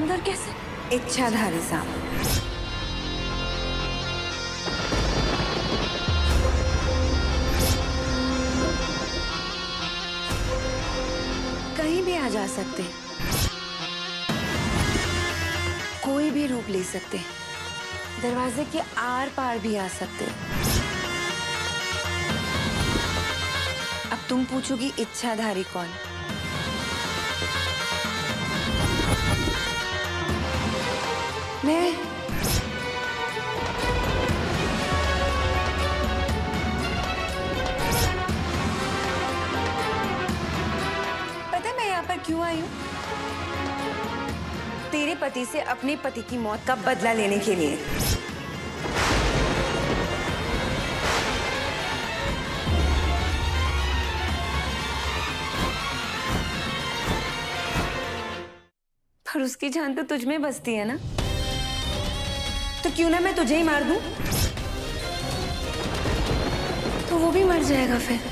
अंदर कैसे? इच्छाधारी सांप। कहीं भी आ जा सकते, कोई भी रूप ले सकते, दरवाजे के आर पार भी आ सकते। अब तुम पूछोगी इच्छाधारी कौन? मैं। पता है मैं यहाँ पर क्यों आई हूँ? तेरे पति से अपने पति की मौत का बदला लेने के लिए। पर उसकी जान तो तुझ में बसती है ना, तो क्यों ना मैं तुझे ही मार दूं? तो वो भी मर जाएगा फिर।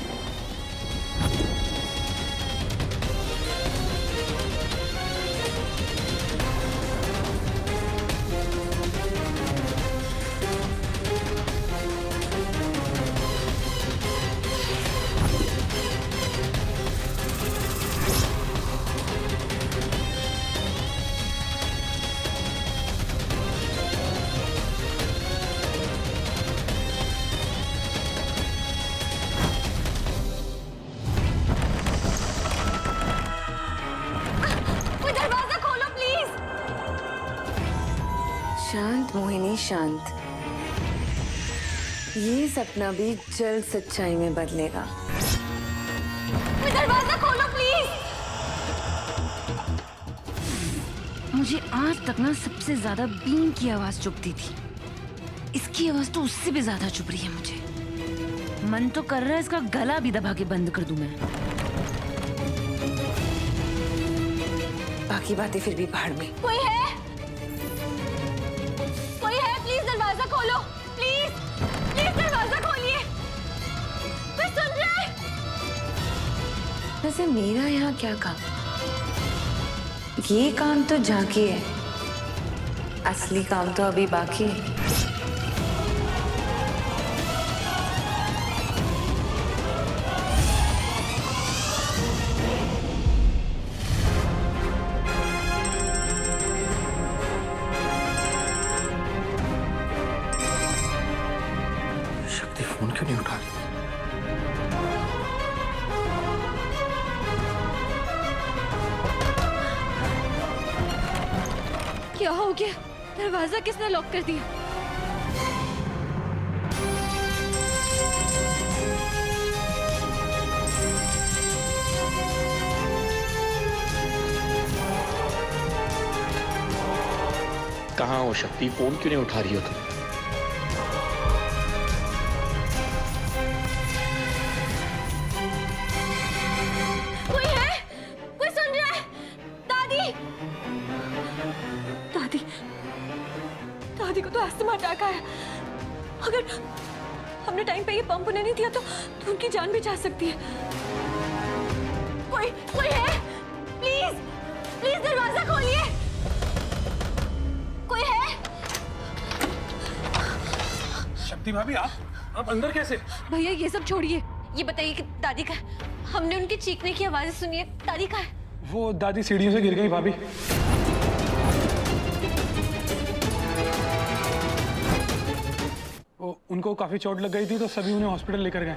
शांत मोहिनी शांत, ये सपना भी जल्द सच्चाई में बदलेगा। दरवाजा खोलो प्लीज। मुझे आज तक ना सबसे ज्यादा बीन की आवाज चुभती थी, इसकी आवाज तो उससे भी ज्यादा चुभ रही है मुझे। मन तो कर रहा है इसका गला भी दबा के बंद कर दूं मैं। बाकी बातें फिर भी भाड़ में। कोई है? प्लीज दरवाजा खोलो, प्लीज प्लीज दरवाजा खोलिए। कोई सुन रहा है? वैसे मेरा यहाँ क्या काम? ये काम तो झांकी है, असली काम तो अभी बाकी है। फोन क्यों नहीं उठा रही? क्या हो गया? दरवाजा किसने लॉक कर दिया? कहाँ हो शक्ति? फोन क्यों नहीं उठा रही हो तुम? दादी को तो अस्थमा अटैक आया। अगर हमने टाइम पे ये पंप उन्हें नहीं दिया तो उनकी जान भी जा सकती है। कोई है? प्लीज प्लीज दरवाजा खोलिए। कोई है? शक्ति भाभी आप अंदर कैसे? भैया ये सब छोड़िए, ये बताइए कि दादी का? हमने उनकी चीखने की आवाजें सुनी है, दादी का है? वो दादी सीढ़ियों से गिर गई भाभी। उनको काफी चोट लग गई थी तो सभी उन्हें हॉस्पिटल लेकर गए।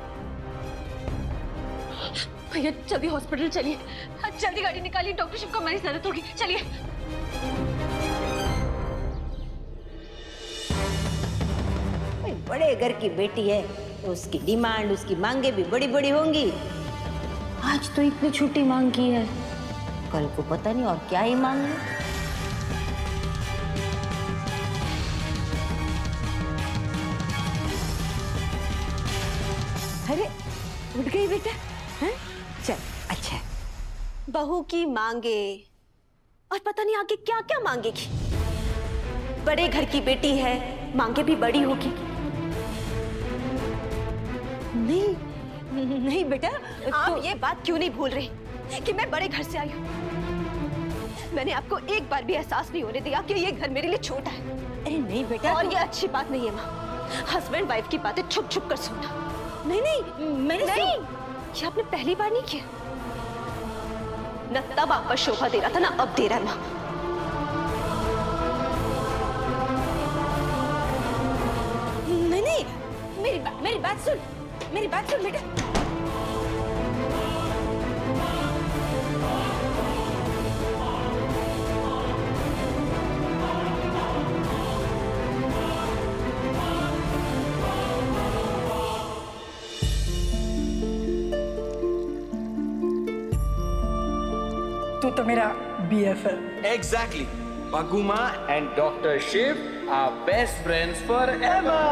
भैया जल्दी हॉस्पिटल चलिए, जल्दी गाड़ी निकालिए, डॉक्टर शिव को हमारी जरूरत होगी, चलिए। बड़े घर की बेटी है तो उसकी डिमांड, उसकी मांगे भी बड़ी बड़ी होंगी। आज तो इतनी छोटी मांग की है, कल को पता नहीं और क्या ही मांग ले। अरे उठ गई बेटा? हैं? चल अच्छा। बहू की मांगे और पता नहीं आगे क्या क्या मांगेगी। बड़े घर की बेटी है, मांगे भी बड़ी होगी। नहीं बेटा, आप ये बात क्यों नहीं भूल रही कि मैं बड़े घर से आई हूँ? मैंने आपको एक बार भी एहसास नहीं होने दिया कि ये घर मेरे लिए छोटा है। अरे नहीं बेटा, और ये अच्छी बात नहीं है माँ, हस्बैंड वाइफ की बातें छुप छुप कर सुनना। नहीं नहीं, मैंने नहीं, ये आपने पहली बार नहीं किया। न तब आप पर शोभा दे रहा था, ना अब दे रहा है माँ। नहीं नहीं, मेरी बात सुन, मेरी बात सुन बेटा। तू तो मेरा BF है। Exactly. Baguma and Dr. Shiv are best friends forever.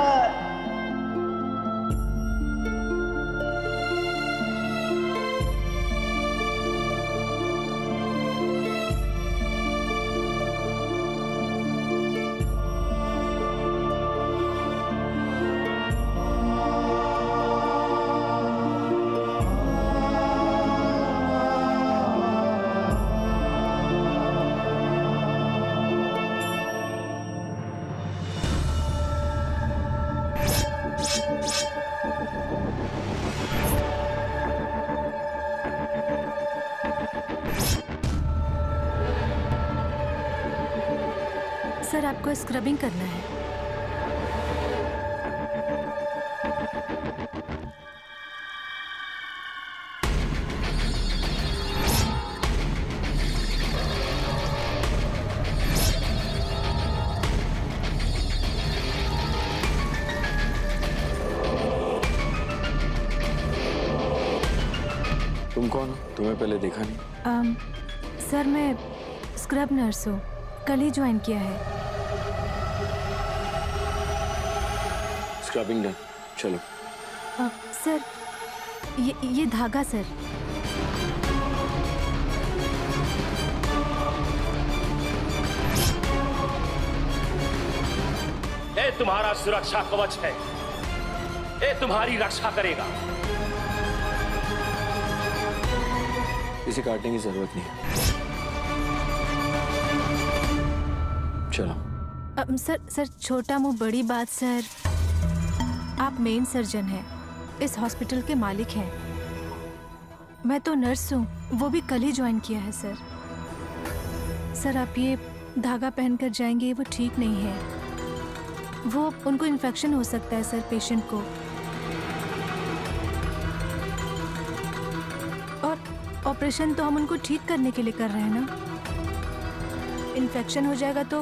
Sir, आपको स्क्रबिंग करना है। तुम कौन हो? तुम्हें पहले देखा नहीं। सर, मैं स्क्रब नर्स हूँ, कल ही ज्वाइन किया है। स्क्रबिंग डन, चलो। सर, ये धागा सर। ये तुम्हारा सुरक्षा कवच है, ये तुम्हारी रक्षा करेगा। इसे काटने की जरूरत नहीं है, चलो। सर, छोटा मुंह बड़ी बात सर। आप मेन सर्जन हैं, इस हॉस्पिटल के मालिक हैं। मैं तो नर्स हूँ, वो भी कल ही ज्वाइन किया है सर। सर, आप ये धागा पहनकर जाएंगे, वो ठीक नहीं है। वो उनको इन्फेक्शन हो सकता है सर, पेशेंट को। और ऑपरेशन तो हम उनको ठीक करने के लिए कर रहे हैं ना। इन्फेक्शन हो जाएगा तो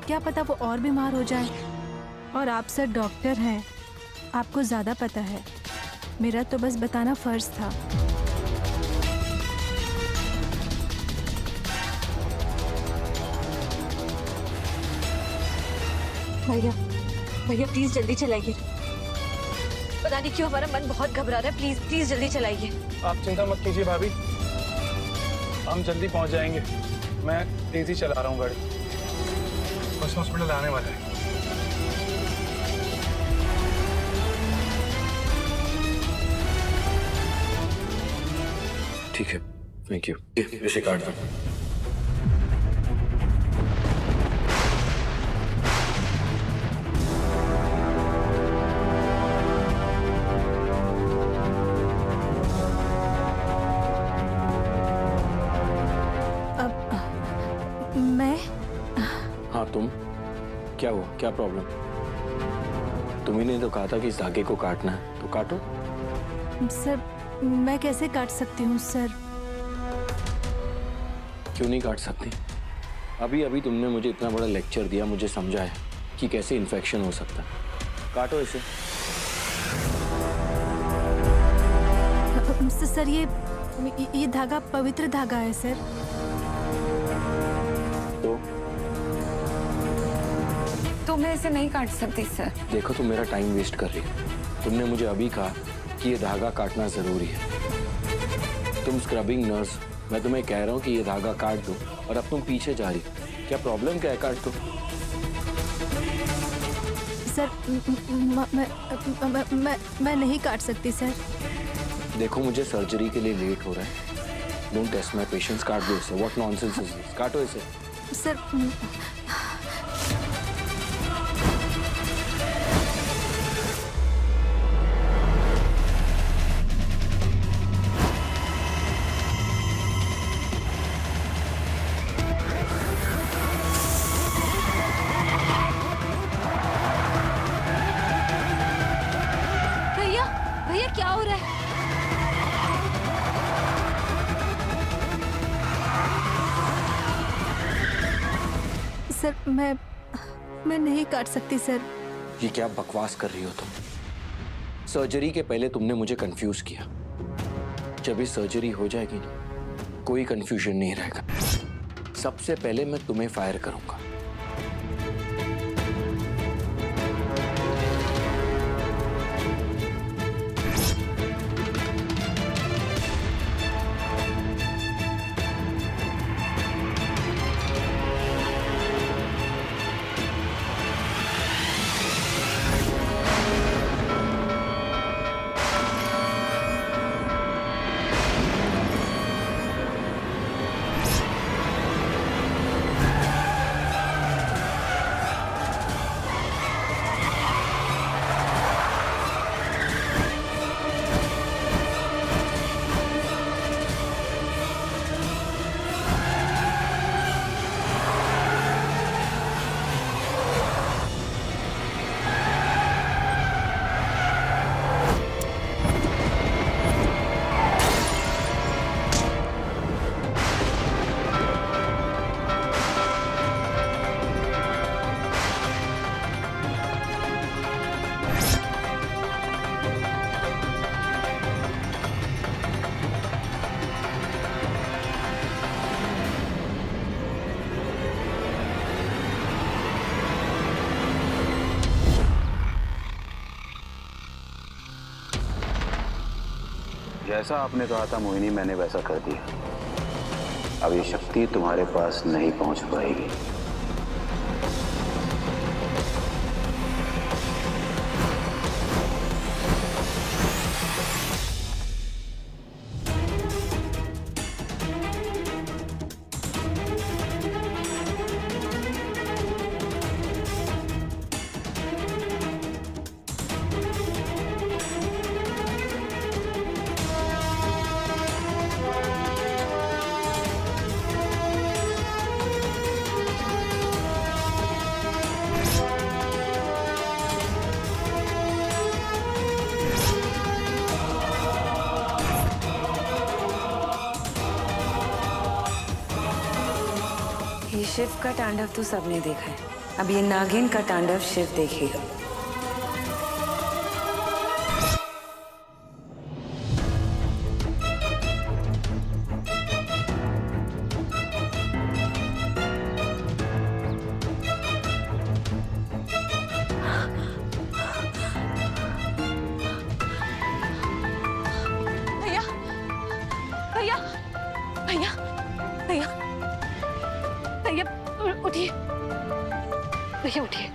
क्या पता वो और बीमार हो जाए। और आप सर डॉक्टर हैं, आपको ज़्यादा पता है। मेरा तो बस बताना फर्ज था। भैया प्लीज जल्दी चलाइए। पता नहीं क्यों हमारा मन बहुत घबरा रहा है। प्लीज जल्दी चलाइए। आप चिंता मत कीजिए भाभी, हम जल्दी पहुंच जाएंगे। मैं तेजी चला रहा हूँ गाड़ी, बस हॉस्पिटल आने वाला है। ठीक है, थैंक यू। इसे काट दो। मैं? हाँ तुम, क्या हुआ? क्या प्रॉब्लम? तुम्ही ने तो कहा था कि इस धागे को काटना है, तो काटो। सर, मैं कैसे काट सकती हूँ सर? क्यों नहीं काट सकती? अभी अभी तुमने मुझे इतना बड़ा लेक्चर दिया, मुझे समझाया कि कैसे इन्फेक्शन हो सकता है। काटो इसे। सर, ये धागा पवित्र धागा है सर। तो मैं इसे नहीं काट सकती सर। देखो, तुम मेरा टाइम वेस्ट कर रही हो। तुमने मुझे अभी कहा कि ये धागा काटना जरूरी है। तुम स्क्रबिंग नर्स, मैं तुम्हें कह रहा हूँ कि ये धागा काट दो, और अब तुम पीछे जा रही। क्या प्रॉब्लम क्या है? काट दो। सर, मैं नहीं काट सकती सर। देखो, मुझे सर्जरी के लिए लेट हो रहा है, डोंट टेस्ट माय पेशेंस, काट दो इसे। What nonsense is this? काटो इसे। सर भैया भैया क्या हो रहा है? सर मैं नहीं काट सकती सर। ये क्या बकवास कर रही हो तुम? सर्जरी के पहले तुमने मुझे कंफ्यूज किया। जब ये सर्जरी हो जाएगी ना, कोई कंफ्यूजन नहीं रहेगा। सबसे पहले मैं तुम्हें फायर करूंगा। जैसा आपने कहा था मोहिनी, मैंने वैसा कर दिया। अब ये शक्ति तुम्हारे पास नहीं पहुंच पाएगी। ये शिव का तांडव तो सबने देखा है, अब ये नागिन का तांडव शिव देखेगा। भैया भैया भैया भैया भैया उठिए, भैया उठिए।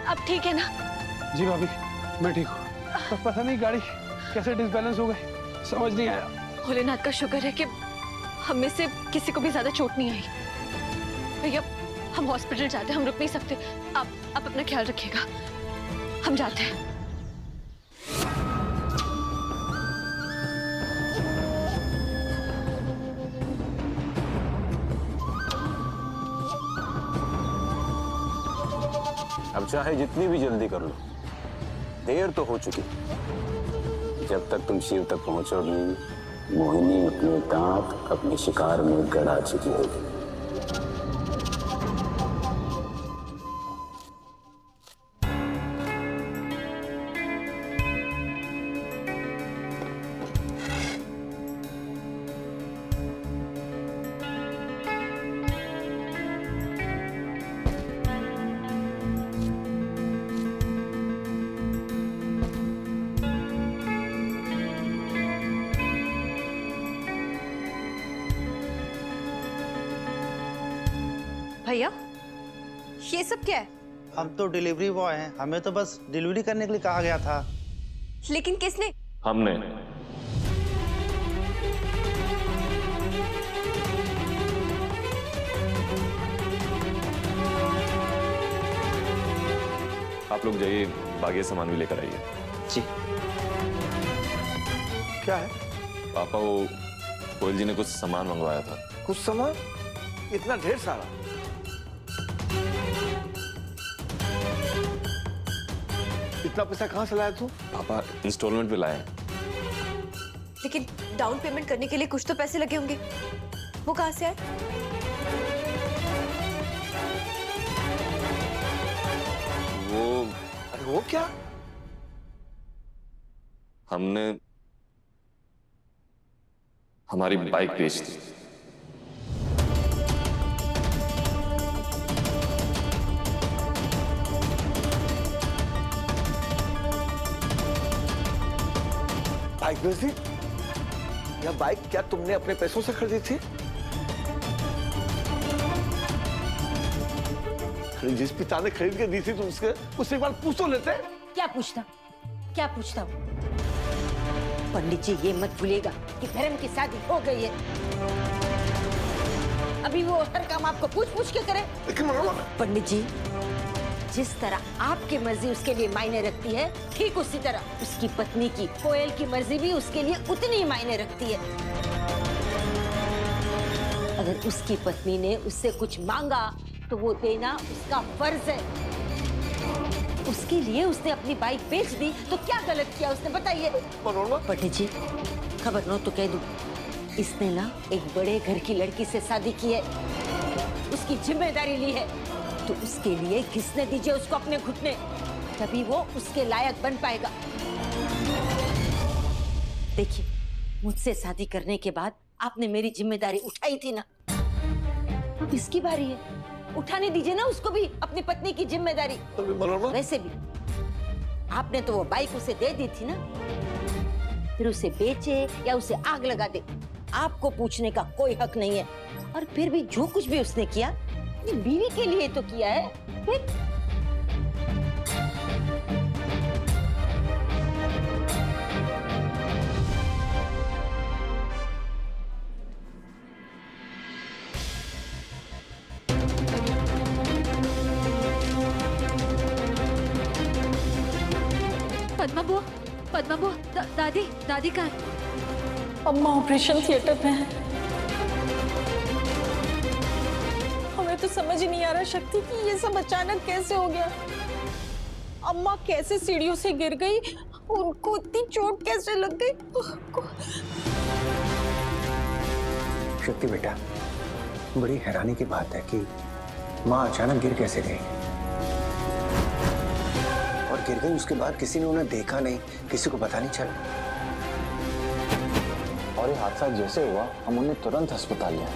अब ठीक है ना? जी भाभी, मैं ठीक हूँ। पता नहीं गाड़ी कैसे डिसबैलेंस हो गई, समझ नहीं आया। भोलेनाथ का शुक्र है कि हम में से किसी को भी ज्यादा चोट नहीं आई। भैया हम हॉस्पिटल जाते हैं, हम रुक नहीं सकते। आप अपना ख्याल रखिएगा, हम जाते हैं। अब चाहे जितनी भी जल्दी कर लो, देर तो हो चुकी। जब तक तुम शिव तक पहुंचोगी, मोहिनी अपने दांत अपने शिकार में गड़ा चुकी होगी। भैया ये सब क्या है? हम तो डिलीवरी बॉय हैं, हमें तो बस डिलीवरी करने के लिए कहा गया था। लेकिन किसने? हमने। आप लोग जाइए, बाकी सामान भी लेकर आइए। जी। क्या है? पापा, वो कोयल जी ने कुछ सामान मंगवाया था। कुछ सामान? इतना ढेर सारा? इतना पैसा कहाँ से लाया तू? पापा इंस्टॉलमेंट पे लाए। लेकिन डाउन पेमेंट करने के लिए कुछ तो पैसे लगे होंगे, वो कहाँ से आए? वो क्या? हमने हमारी बाइक बेच दी। बाइक बेच दी? यह बाइक क्या तुमने अपने पैसों से खरीदी थी? जिस पिता ने खरीद के दी थी तुम उससे एक बार पूछ तो लेते। क्या पूछता? क्या पूछता? पंडित जी ये मत भूलिएगा कि धर्म की शादी हो गई है। अभी वो हर काम आपको पूछ के करे। पंडित जी, जिस तरह आपकी मर्जी उसके लिए मायने रखती है, ठीक उसी तरह उसकी पत्नी की कोयल की मर्जी भी उसके लिए उतनी ही मायने रखती है। अगर उसकी पत्नी ने उससे कुछ मांगा तो वो देना उसका फर्ज है। उसके लिए उसने अपनी बाइक बेच दी तो क्या गलत किया उसने, बताइए। पंडित जी, खबर न तो कह दूं, इसने ना एक बड़े घर की लड़की से शादी की है, उसकी जिम्मेदारी ली है, तो उसके लिए घिसने दीजिए उसको अपने घुटने, तभी वो उसके लायक बन पाएगा। देखिए, मुझसे शादी करने के बाद आपने मेरी जिम्मेदारी उठाई थी ना, अब इसकी बारी है, उठाने दीजिए ना उसको भी अपनी पत्नी की जिम्मेदारी। वैसे भी आपने तो वो बाइक उसे दे दी थी ना, फिर उसे बेचे या उसे आग लगा दे, आपको पूछने का कोई हक नहीं है। और फिर भी जो कुछ भी उसने किया अपनी बीवी के लिए तो किया है। फिर पद्मा बुआ, दादी कहाँ है? अम्मा ऑपरेशन थिएटर में है। हमें तो समझ ही नहीं आ रहा शक्ति कि ये सब अचानक कैसे हो गया। अम्मा कैसे सीढ़ियों से गिर गई, उनको इतनी चोट कैसे लग गई। शक्ति बेटा, बड़ी हैरानी की बात है कि माँ अचानक गिर कैसे गई, और गिर गई उसके बाद किसी ने उन्हें देखा नहीं, किसी को पता नहीं चला। और ये हादसा जैसे हुआ हम उन्हें तुरंत अस्पताल ले आए।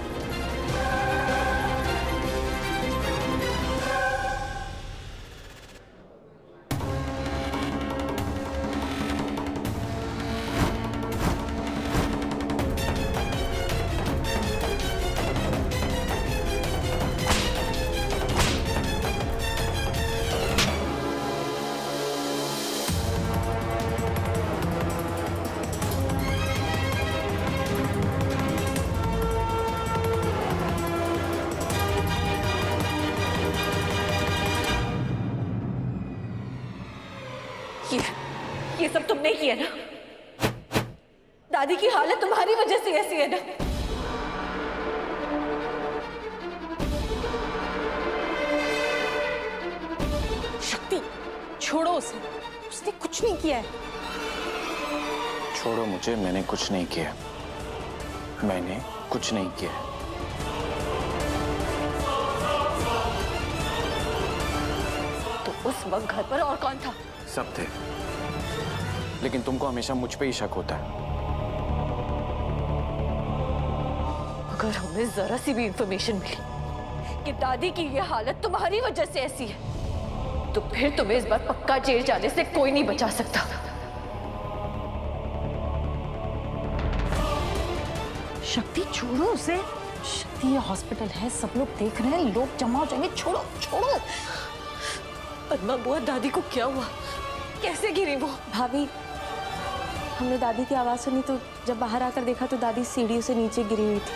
ये सब तुमने किया ना? दादी की हालत तुम्हारी वजह से ऐसी है ना? शक्ति, छोड़ो उसे, उसने कुछ नहीं किया है। छोड़ो मुझे, मैंने कुछ नहीं किया, मैंने कुछ नहीं किया। तो उस वक्त घर पर और कौन था? सब थे, लेकिन तुमको हमेशा मुझ पे ही शक होता है। अगर हमें जरा सी भी इंफॉर्मेशन मिली कि दादी की ये हालत तुम्हारी वजह से ऐसी है, तो फिर तुम्हें इस बार पक्का जेल जाने से कोई नहीं बचा सकता। शक्ति, छोड़ो उसे। शक्ति, ये हॉस्पिटल है, सब लोग देख रहे हैं, लोग जमा हो जाएंगे। छोड़ो छोड़ो। पद्मा बुआ, दादी को क्या हुआ? कैसे गिरी वो? भाभी, हमने दादी की आवाज सुनी तो जब बाहर आकर देखा तो दादी सीढ़ियों से नीचे गिरी हुई थी।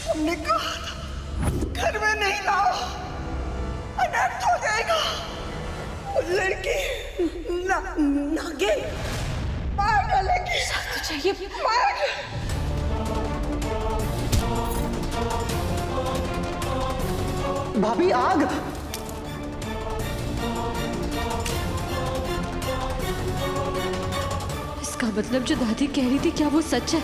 हमने कहा था घर में नहीं लाओ, अनर्थ हो जाएगा। वो लड़की नागिन मार डालेगी। तो चाहिए मार। भाभी आग! इसका मतलब जो दादी कह रही थी क्या वो सच है?